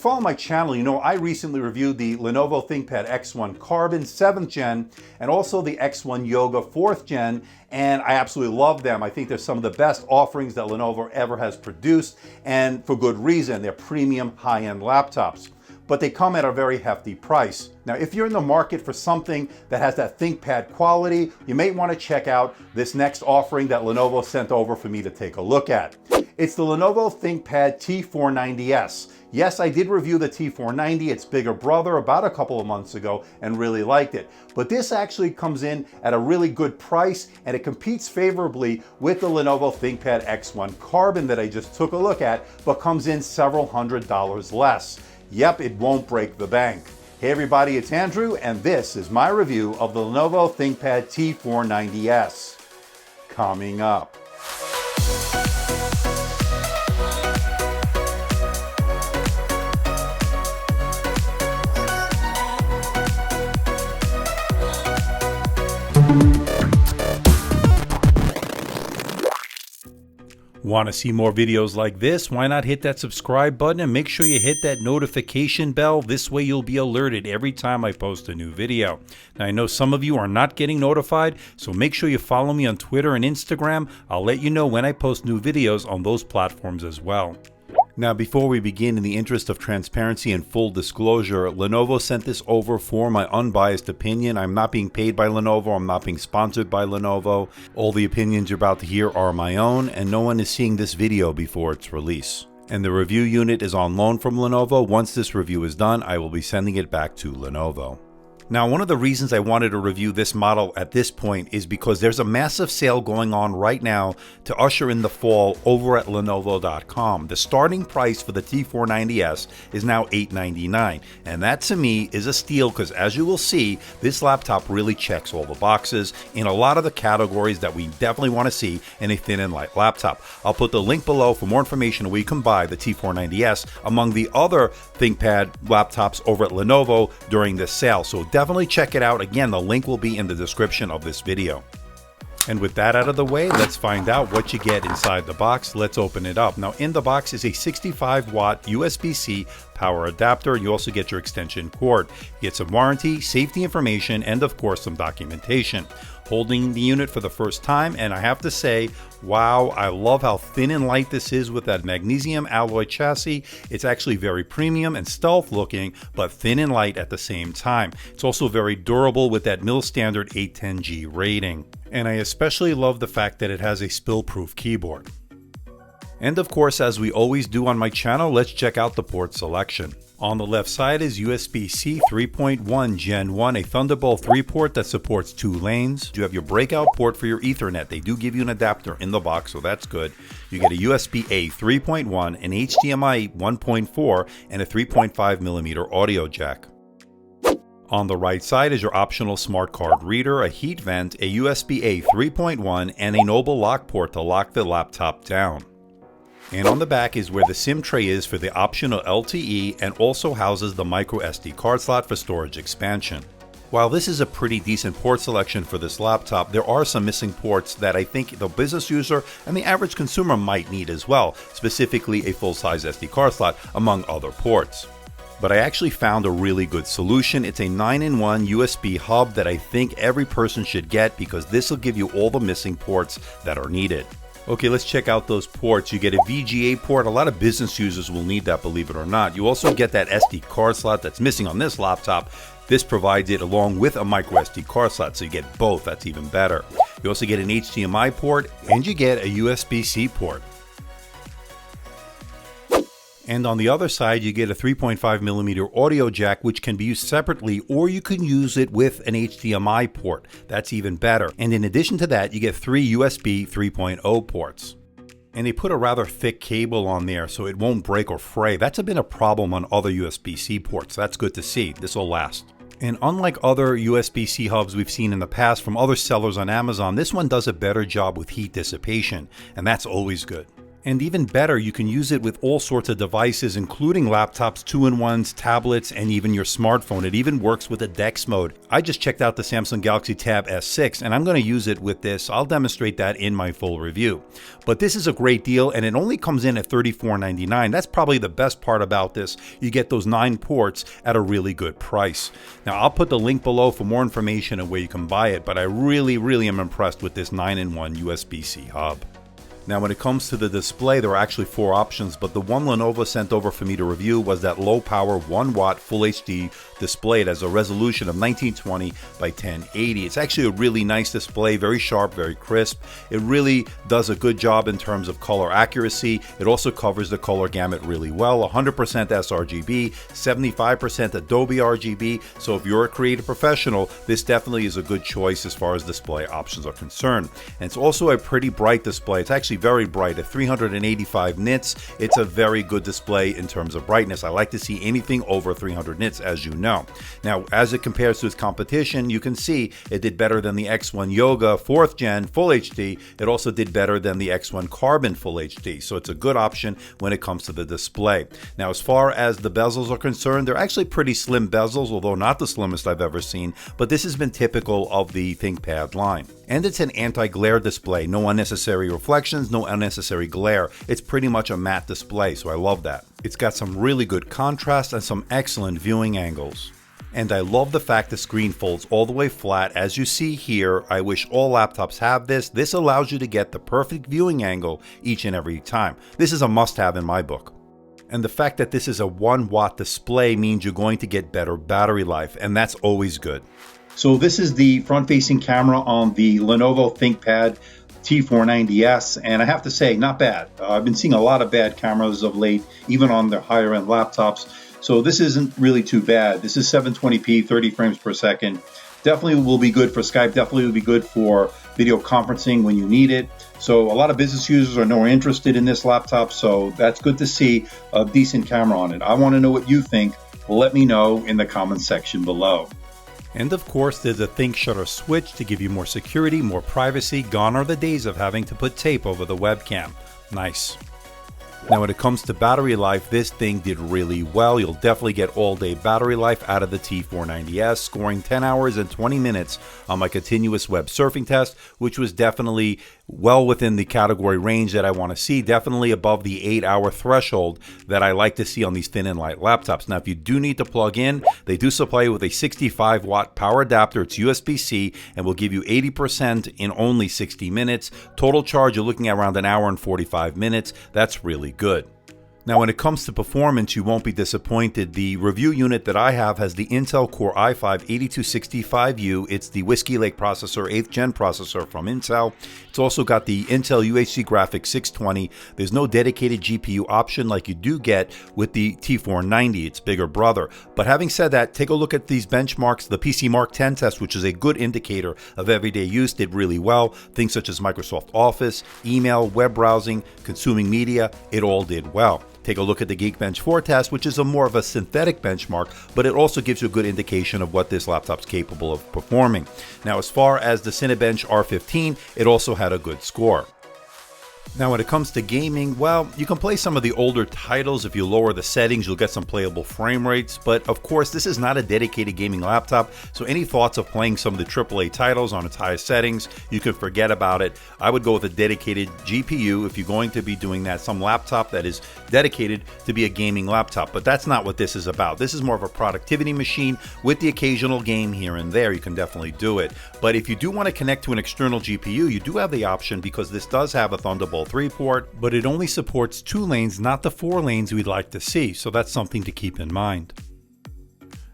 follow my channel, you know I recently reviewed the Lenovo ThinkPad X1 Carbon 7th Gen and also the X1 Yoga 4th Gen, and I absolutely love them. I think they're some of the best offerings that Lenovo ever has produced, and for good reason. They're premium high-end laptops. But they come at a very hefty price. Now, if you're in the market for something that has that ThinkPad quality, you may want to check out this next offering that Lenovo sent over for me to take a look at. It's the Lenovo ThinkPad T490s. Yes, I did review the T490, its bigger brother, about a couple of months ago and really liked it. But this actually comes in at a really good price, and it competes favorably with the Lenovo ThinkPad X1 Carbon that I just took a look at, but comes in several $100s less. Yep, it won't break the bank. Hey everybody, it's Andrew, and this is my review of the Lenovo ThinkPad T490s. Coming up. Want to see more videos like this? Why not hit that subscribe button and make sure you hit that notification bell. This way you'll be alerted every time I post a new video. Now I know some of you are not getting notified, so make sure you follow me on Twitter and Instagram. I'll let you know when I post new videos on those platforms as well. Now, before we begin, in the interest of transparency and full disclosure, Lenovo sent this over for my unbiased opinion. I'm not being paid by Lenovo. I'm not being sponsored by Lenovo. All the opinions you're about to hear are my own, and no one is seeing this video before its release. And the review unit is on loan from Lenovo. Once this review is done, I will be sending it back to Lenovo. Now, one of the reasons I wanted to review this model at this point is because there's a massive sale going on right now to usher in the fall over at Lenovo.com. The starting price for the T490s is now $899, and that to me is a steal because, as you will see, this laptop really checks all the boxes in a lot of the categories that we definitely want to see in a thin and light laptop. I'll put the link below for more information where you can buy the T490s among the other ThinkPad laptops over at Lenovo during this sale. So definitely check it out. Again, the link will be in the description of this video. And with that out of the way, let's find out what you get inside the box. Let's open it up. Now, in the box is a 65-watt USB-C power adapter, and you also get your extension cord. You get some warranty, safety information, and of course some documentation. Holding the unit for the first time, and I have to say, wow, I love how thin and light this is with that magnesium alloy chassis. It's actually very premium and stealth looking, but thin and light at the same time. It's also very durable with that mil standard 810G rating. And I especially love the fact that it has a spill-proof keyboard. And of course, as we always do on my channel, let's check out the port selection. On the left side is USB-C 3.1 Gen 1, a Thunderbolt 3 port that supports 2 lanes. You have your breakout port for your Ethernet. They do give you an adapter in the box, so that's good. You get a USB-A 3.1, an HDMI 1.4, and a 3.5mm audio jack. On the right side is your optional smart card reader, a heat vent, a USB-A 3.1, and a Noble lock port to lock the laptop down. And on the back is where the SIM tray is for the optional LTE, and also houses the micro SD card slot for storage expansion. While this is a pretty decent port selection for this laptop, there are some missing ports that I think the business user and the average consumer might need as well, specifically a full-size SD card slot among other ports. But I actually found a really good solution. It's a 9-in-1 USB hub that I think every person should get because this will give you all the missing ports that are needed. Okay, let's check out those ports. You get a VGA port. A lot of business users will need that, believe it or not. You also get that SD card slot that's missing on this laptop. This provides it along with a micro SD card slot, so you get both. That's even better. You also get an HDMI port, and you get a USB-C port. And on the other side, you get a 3.5mm audio jack, which can be used separately, or you can use it with an HDMI port. That's even better. And in addition to that, you get 3 USB 3.0 ports. And they put a rather thick cable on there so it won't break or fray. That's been a problem on other USB-C ports. That's good to see. This will last. And unlike other USB-C hubs we've seen in the past from other sellers on Amazon, this one does a better job with heat dissipation, and that's always good. And even better, you can use it with all sorts of devices, including laptops, 2-in-1s, tablets, and even your smartphone. It even works with a DeX mode. I just checked out the Samsung Galaxy Tab S6, and I'm going to use it with this. I'll demonstrate that in my full review. But this is a great deal, and it only comes in at $34.99. That's probably the best part about this. You get those 9 ports at a really good price. Now, I'll put the link below for more information on where you can buy it, but I really am impressed with this 9-in-1 USB-C hub. Now, when it comes to the display, there are actually 4 options, but the one Lenovo sent over for me to review was that low power 1-watt Full HD display. It has a resolution of 1920 by 1080. It's actually a really nice display, very sharp, very crisp. It really does a good job in terms of color accuracy. It also covers the color gamut really well. 100% sRGB, 75% Adobe RGB. So if you're a creative professional, this definitely is a good choice as far as display options are concerned. And it's also a pretty bright display. It's actually very bright at 385 nits. It's a very good display in terms of brightness. I like to see anything over 300 nits, as you know. Now, as it compares to its competition, you can see it did better than the X1 Yoga 4th Gen Full HD. It also did better than the X1 Carbon Full HD. So it's a good option when it comes to the display. Now, as far as the bezels are concerned, they're actually pretty slim bezels, although not the slimmest I've ever seen, but this has been typical of the ThinkPad line. And it's an anti-glare display. No unnecessary reflections, no unnecessary glare. It's pretty much a matte display, so I love that. It's got some really good contrast and some excellent viewing angles. And I love the fact the screen folds all the way flat, as you see here. I wish all laptops have this. This allows you to get the perfect viewing angle each and every time. This is a must-have in my book. And the fact that this is a 1-watt display means you're going to get better battery life, and that's always good. So this is the front-facing camera on the Lenovo ThinkPad T490s, and I have to say, not bad. I've been seeing a lot of bad cameras of late, even on the higher-end laptops. So this isn't really too bad. This is 720p, 30 frames per second. Definitely will be good for Skype. Definitely will be good for video conferencing when you need it. So a lot of business users are more interested in this laptop, so that's good to see a decent camera on it. I want to know what you think. Let me know in the comments section below. And of course, there's a Think Shutter switch to give you more security, more privacy. Gone are the days of having to put tape over the webcam. Nice. Now, when it comes to battery life, this thing did really well. You'll definitely get all-day battery life out of the T490s, scoring 10 hours and 20 minutes on my continuous web surfing test, which was definitely well within the category range that I want to see, definitely above the 8-hour threshold that I like to see on these thin and light laptops. Now, if you do need to plug in, they do supply you with a 65-watt power adapter. It's USB-C and will give you 80% in only 60 minutes. Total charge, you're looking at around an hour and 45 minutes. That's really good. Now, when it comes to performance, you won't be disappointed. The review unit that I have has the Intel Core i5-8265U. It's the Whiskey Lake processor, 8th gen processor from Intel. It's also got the Intel UHD Graphics 620. There's no dedicated GPU option like you do get with the T490, its bigger brother. But having said that, take a look at these benchmarks. The PC Mark 10 test, which is a good indicator of everyday use, did really well. Things such as Microsoft Office, email, web browsing, consuming media, it all did well. Take a look at the Geekbench 4 test, which is more of a synthetic benchmark, but it also gives you a good indication of what this laptop's capable of performing. Now, as far as the Cinebench R15, it also had a good score. Now, when it comes to gaming, well, you can play some of the older titles. If you lower the settings, you'll get some playable frame rates. But of course, this is not a dedicated gaming laptop, so any thoughts of playing some of the AAA titles on its highest settings, you can forget about it. I would go with a dedicated GPU if you're going to be doing that, some laptop that is dedicated to be a gaming laptop. But that's not what this is about. This is more of a productivity machine with the occasional game here and there. You can definitely do it. But if you do want to connect to an external GPU, you do have the option, because this does have a Thunderbolt 3 port, but it only supports 2 lanes, not the 4 lanes we'd like to see, so that's something to keep in mind.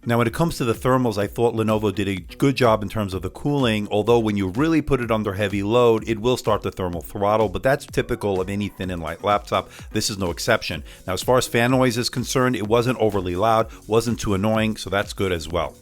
Now, when it comes to the thermals, I thought Lenovo did a good job in terms of the cooling, although when you really put it under heavy load, it will start the thermal throttle, but that's typical of any thin and light laptop. This is no exception. Now, as far as fan noise is concerned, it wasn't overly loud, wasn't too annoying, so that's good as well.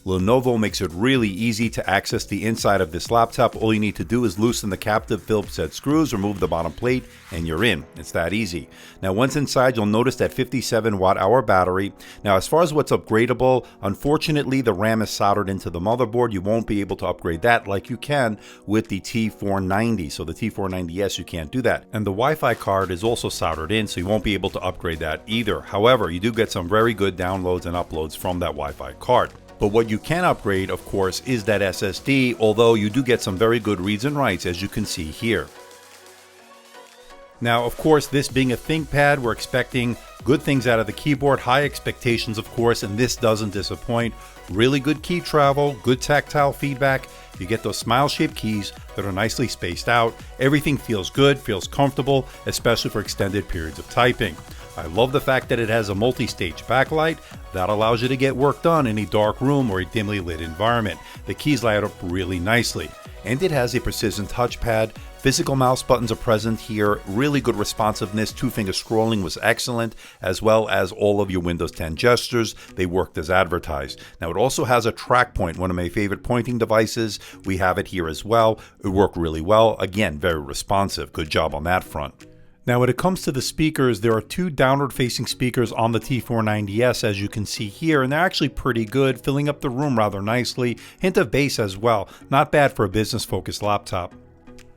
Lenovo makes it really easy to access the inside of this laptop. All you need to do is loosen the captive Phillips head screws, remove the bottom plate, and you're in. It's that easy. Now, once inside, you'll notice that 57 watt-hour battery. Now, as far as what's upgradable, unfortunately, the RAM is soldered into the motherboard. You won't be able to upgrade that like you can with the T490. So the T490s, you can't do that. And the Wi-Fi card is also soldered in, so you won't be able to upgrade that either. However, you do get some very good downloads and uploads from that Wi-Fi card. But what you can upgrade, of course, is that SSD, although you do get some very good reads and writes, as you can see here. Now, of course, this being a ThinkPad, we're expecting good things out of the keyboard, high expectations, of course, and this doesn't disappoint. Really good key travel, good tactile feedback. You get those smile-shaped keys that are nicely spaced out. Everything feels good, feels comfortable, especially for extended periods of typing. I love the fact that it has a multi-stage backlight that allows you to get work done in a dark room or a dimly lit environment. The keys light up really nicely. And it has a precision touchpad. Physical mouse buttons are present here. Really good responsiveness. Two-finger scrolling was excellent, as well as all of your Windows 10 gestures. They worked as advertised. Now, it also has a track point, one of my favorite pointing devices. We have it here as well. It worked really well. Again, very responsive. Good job on that front. Now, when it comes to the speakers, there are two downward-facing speakers on the T490s, as you can see here, and they're actually pretty good, filling up the room rather nicely. Hint of bass as well. Not bad for a business-focused laptop.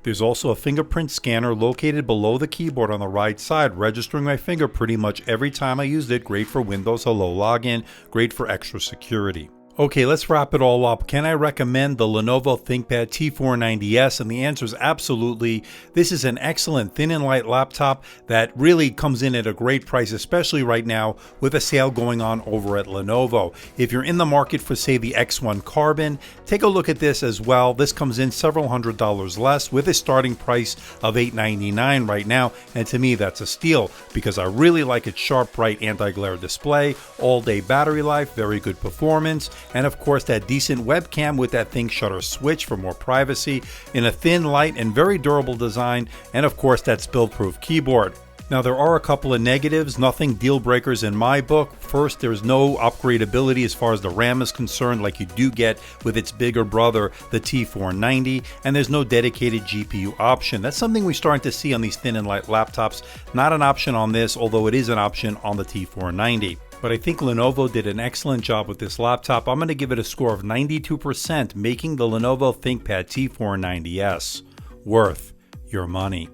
There's also a fingerprint scanner located below the keyboard on the right side, registering my finger pretty much every time I used it. Great for Windows Hello login, great for extra security. Okay, let's wrap it all up. Can I recommend the Lenovo ThinkPad T490s? And the answer is absolutely. This is an excellent thin and light laptop that really comes in at a great price, especially right now with a sale going on over at Lenovo. If you're in the market for, say, the X1 Carbon, take a look at this as well. This comes in several $100s less with a starting price of $899 right now. And to me, that's a steal because I really like its sharp, bright anti-glare display, all-day battery life, very good performance, and of course that decent webcam with that ThinkShutter switch for more privacy in a thin, light, and very durable design, and of course that spill-proof keyboard. Now, there are a couple of negatives, nothing deal breakers in my book. First, there's no upgradability as far as the RAM is concerned like you do get with its bigger brother, the T490, and there's no dedicated GPU option. That's something we're starting to see on these thin and light laptops. Not an option on this, although it is an option on the T490. But I think Lenovo did an excellent job with this laptop. I'm going to give it a score of 92%, making the Lenovo ThinkPad T490s worth your money.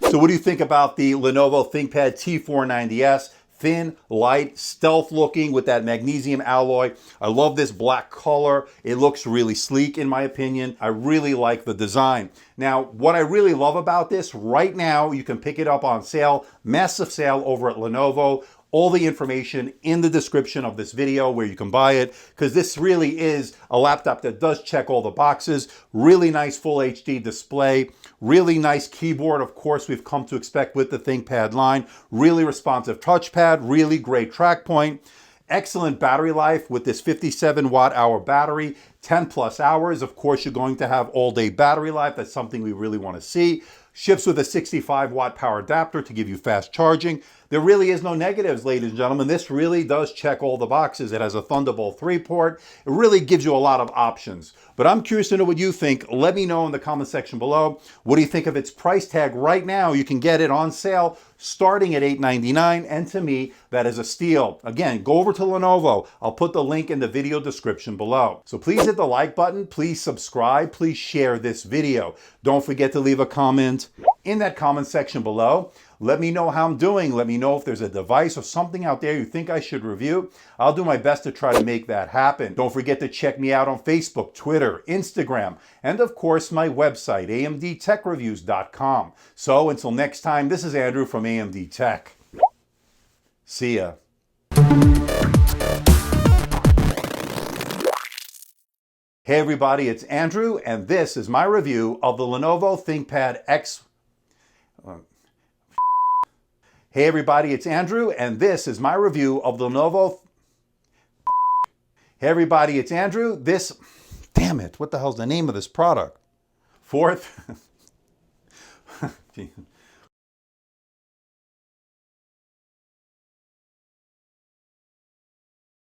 So what do you think about the Lenovo ThinkPad T490s? Thin, light, stealth looking with that magnesium alloy. I love this black color. It looks really sleek in my opinion. I really like the design. Now, what I really love about this, right now, you can pick it up on sale, massive sale over at Lenovo. All the information in the description of this video where you can buy it, because this really is a laptop that does check all the boxes. Really nice full HD display, really nice keyboard, of course, we've come to expect with the ThinkPad line. Really responsive touchpad, really great track point. Excellent battery life with this 57 watt-hour battery, 10 plus hours. Of course, you're going to have all-day battery life. That's something we really want to see. Ships with a 65 watt power adapter to give you fast charging. There really is no negatives, ladies and gentlemen. This really does check all the boxes. It has a Thunderbolt 3 port. It really gives you a lot of options. But I'm curious to know what you think. Let me know in the comment section below. What do you think of its price tag right now? You can get it on sale starting at $899, and to me, that is a steal. Again, go over to Lenovo. I'll put the link in the video description below. So please hit the like button, please subscribe, please share this video. Don't forget to leave a comment in that comment section below. Let me know how I'm doing. Let me know if there's a device or something out there you think I should review. I'll do my best to try to make that happen. Don't forget to check me out on Facebook, Twitter, Instagram, and of course my website, amdtechreviews.com. So until next time, this is Andrew from AMD Tech. See ya. Hey everybody, it's Andrew, and this is my review of the Lenovo ThinkPad X. Hey everybody, it's Andrew, and this is my review of the Lenovo. Hey everybody, it's Andrew. Damn Damn it, what the hell's the name of this product? Fourth,